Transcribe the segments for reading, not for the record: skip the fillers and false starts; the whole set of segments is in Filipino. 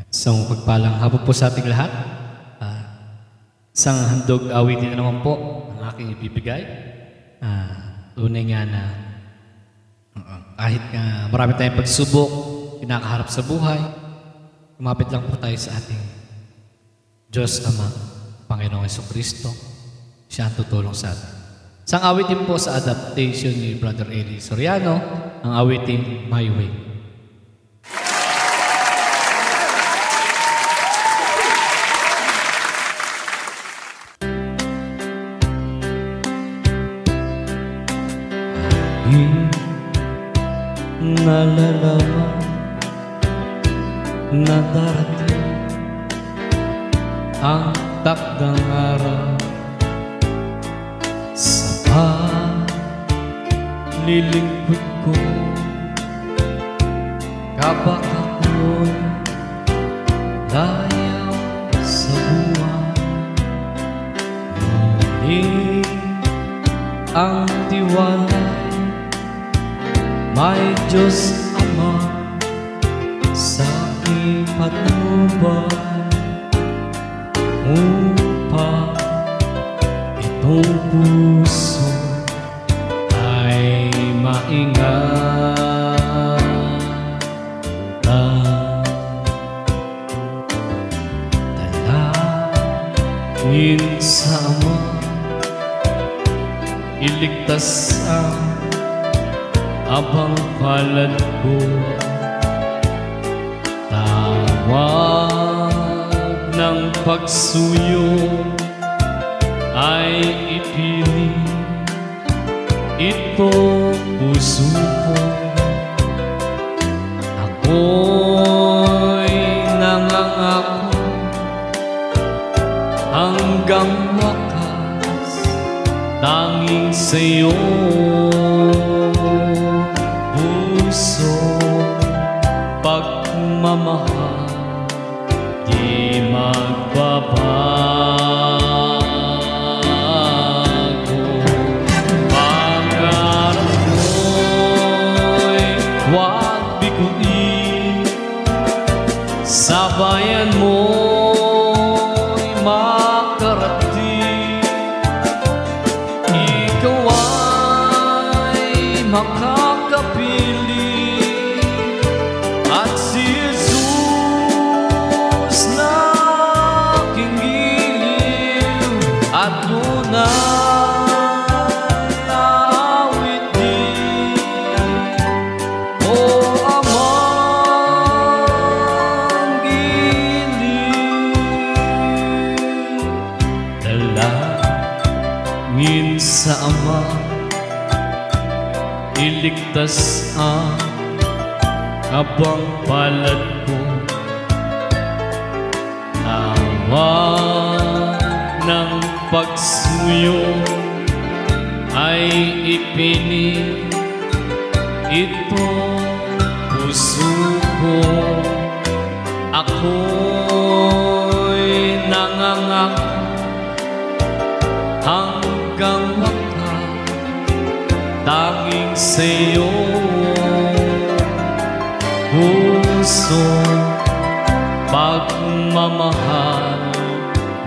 Isang pagpalang hapon po sa ating lahat. Isang handog awitin na naman po ang aking ibibigay. Tunay nga na kahit nga marami tayong pagsubok, kinakaharap sa buhay, kumapit lang po tayo sa ating Diyos Ama, Panginoong Jesucristo. Siya ang tutulong sa atin. Isang awitin po sa adaptation ni Brother Eli Soriano, ang awitin My Way. Nalalaman na darating ang takdang araw sa paglilingkod ko, kapag ako'y layaw sa buwan. Ngunit ang tiwala may Diyos Ama sa aking patnubay, upang itong puso ay maingatan. Dalangin sa Ama, iligtas ang abang palad ko. Tawag ng pagsuyo ay ipiling itong puso ko. Ako'y nangangako hanggang wakas tanging sa'yo. Pagmamahal di magbabago. Pangarap ko'y huwag biguin, sa bayan mo'y makarating. Ikaw ay makakapili at si Jesus na aking giliw at tunay awit din. O Amang giliw, dalangin sa Ama, iligtas ang abang palad ko. Tawag ng pagsuyo ay ipinig itong puso ko. Ako'y nangangako hanggang wakas tanging sa'yo. Puso pagmamahal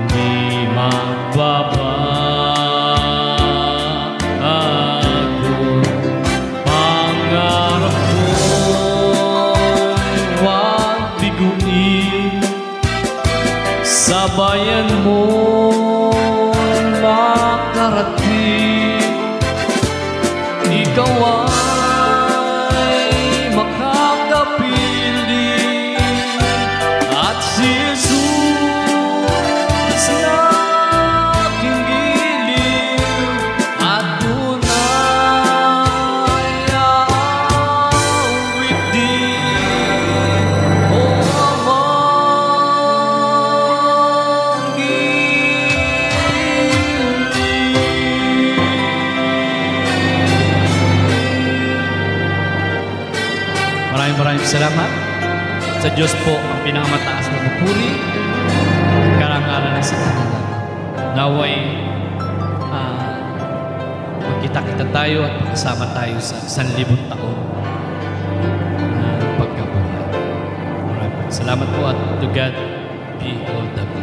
di magbabago. Pangarap ko'y huwag biguin, sa bayan mo'y makarating. Ikaw ay makakapili at si Jesus na aking giliw at tunay awit din. O Amang giliw. Maraming salamat sa Diyos po, ang pinakamataas na papuri at karangalan sa kanila. Naway magkita-kita tayo at magkasama tayo sa 1,000 taon na pagkabuhay. Maraming Salamat po at to God be all the glory.